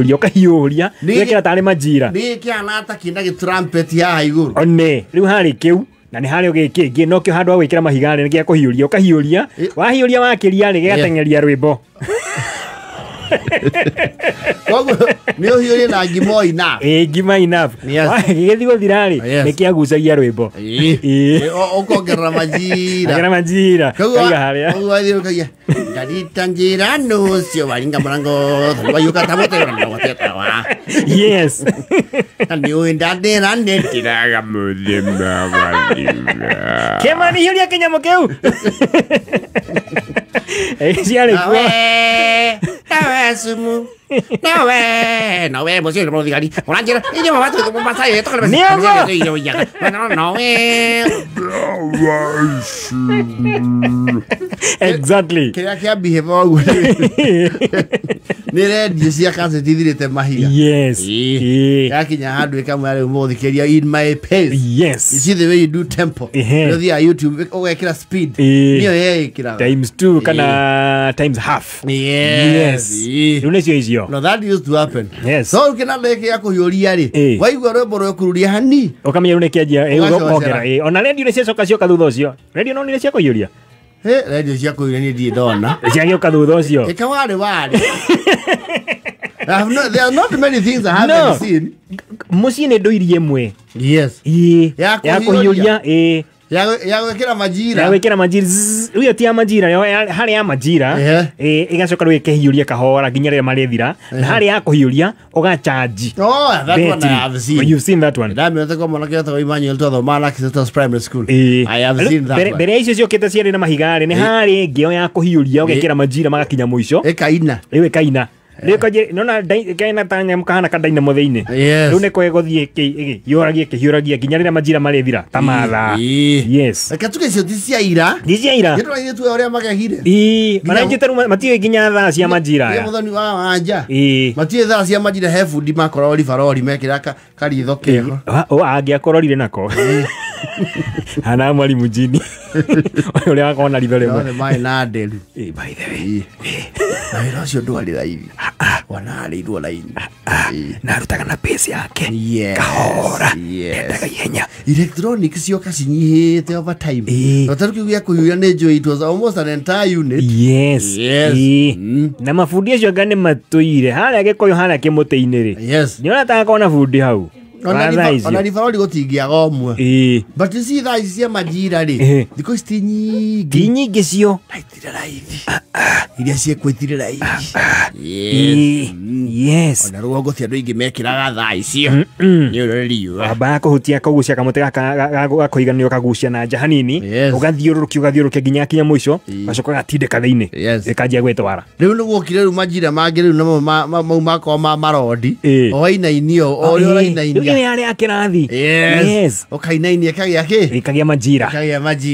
Yokahiuria wekera tare majira ni kiana ata kina trumpet ya iguru one riu hari kiu na ni hari ogikingi no kio handu wa gwikira mahigane ni gia kuhiuria ukahiuria wahiuria wakiria ni gigatengeria rwimbo kogo ni uhiuria na ngimo ina ngima enough gigithi guthirari ni kiagucagia rwimbo ukongerera majira kaiga haria ugathiukagia ngaritangira nucio waringa murango wayuka tamote wa yes ni uindadira netiraga muthimba waringa kemani hiuria kinyamo kiu ciarä sumu nawe musio no digari oranjera iyo mabatu ko masaye to kale iyo ya no exactly kia behave ni radio cia kanse tithirite mahiga yes yakinya handu ikamwe ari muthikeria in my pace yes you see the way you do tempo no the YouTube ogekira speed niyo yekira times 2 kana times half yes unesio izio no that used to happen yes so kina leke ya kuyoria ri waigwa rwimbo rwo kururia hani okamenya unekiajia ogera ona radio ne cia coka thutha ucio radio no ni cia kuyoria radio cia kuyoria ni ndi ndona cia gioka thutha ucio ikawari there are not many things I haven't seen muci ni ndoirie mwe yes ya kuyoria ya gwekera majira ya gwekera majira uyo ti ya majira hari ya majira igacoka rwikehiuria kahora nginya rire marethira na hari ya kuhiuria uga charge that one I have seen. You've seen that one that me ko mona keta Emmanuel to the Malak Sisters Primary School I have seen that one bere icio ciokete ciari na mahigare ni hari ngio ya kuhiuria ugekera majira magakinya muico ekaina Leo kaje nona kaina tanya mkahana kadaina mutheine riu ne kwegothie yoragie kinyarira majira marethira tamatha yes akatuke cio cia ira yetu yetu ore magahire manajite matie kinya tha cia majira ya muthoni wa wanja matie tha cia majira he fundi makorori farori mekira kari thokego angia kororire nako ana mwalimu mjini ule akona lidole mai na delu by the way na ilo sio ndo alira hivi wanali ndo laini na rutaga na pesa yake kahora ndaga yenya electronics sio kasinyihite over time nataruki gya kuyuya nejo it was almost an entire unit yes na mafundi acio gane matuire haria gekoyo haria kimuteini ri ni ona ta kona fundi hau ona rifaroli gotingia gomwe but you see that cia majira ri thiko nyingi cio naitire raithi iria cie kwitire raithi yes ona rugo gothi andu ingi mekiraga thaa icio ni ureriu aba kuhutia kagucia kamote gakoiganio kagucia na nja hanini ugathiurukia nginya kinya muico gacoka gatindika thiini ikanjia gwetwara riu ni gwokire ru majira mangi riu namo mau mako marodi o inainio o rio inainio ni ari akirathi yes okainainia kagia majira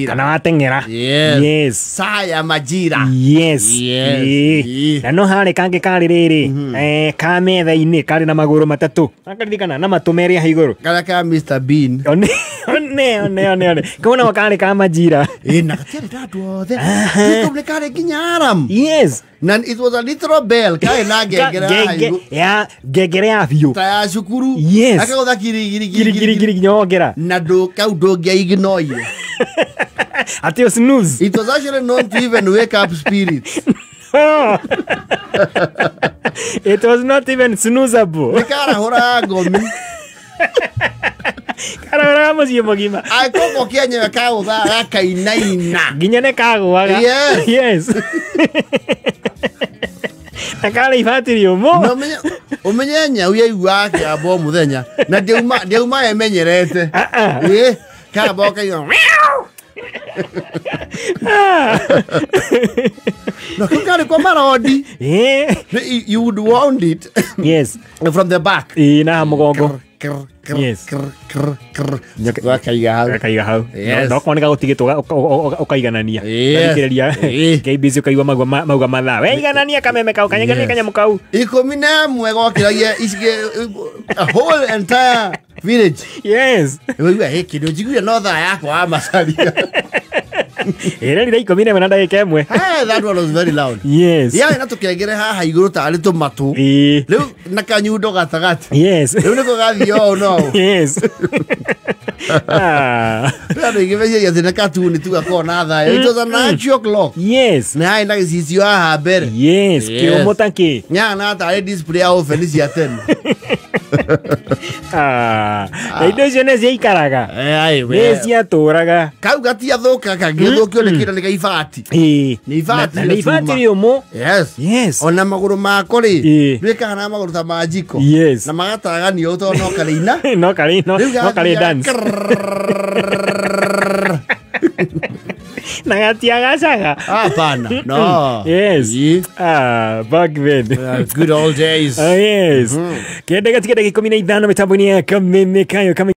kana watengera yes saya majira yes na no hari kange kari riri ka metha-ini kari na maguru matatu akaririkana na matumeri haiguru kara ka Mr Bean one kauna wakari ka majira na katiari tatu othe ni kari nginya aram yes and it was a little bell kai na gegere ya biu ta ya cukuru akagotha kiri nyongera na kau ndongia ignoire ati snooze it was actually known to even wake up spirits it was not even snoozable nikara hora ngomi karara mucio mogima akoko kianya kautha gakainaina nginya ne kagwaga yes akale ifatiri umo umenya nyau yaigu ake abo muthenya na ndeuma emenyerete kabo kayo no kukari kwa marodi you would want it yes from the back na mugongo yes wakaiga hau no kwanika gutigitwa ukaiganania ukiriria KBC ukaigwa mauga mathaa weiganania kameme kau kanyegania kanyamu kau 11 gokiragia a whole entire village yes wewe hiki ndio jiguya no thaa yako amacaria Ere ni iko mine manada yake mwe. That one was very loud. Yes. Yeah, na tukegere haha iguru tari tomatu. Leo nakanyundo gatagati. Yes. Leo niko gathi oh no. Yes. Pero igemeje ya zina katuni tu akona tha. It was a 9 o'clock. Yes. Na haina gisisio haha bere. Yes, ke omotanki. Nya na tari display au Felicia 10. Indo jene cia ikaraga. Ai we. Yes ya turaga. Kau gatia thoka kagithukio ni kira ni gaibati. Ni ibati. Ni ibati riomo. Yes. Yes. Ona maguru mako ri. Rika na maguru ta majiko. Yes. Na magataraganio to no karina. No karina. No kari dance. Nagatia saga. Hapana. No. Yes. Back then. Good old days. Yes. Kende katika dakika 15 mitambo ni ya Kameme Kayo.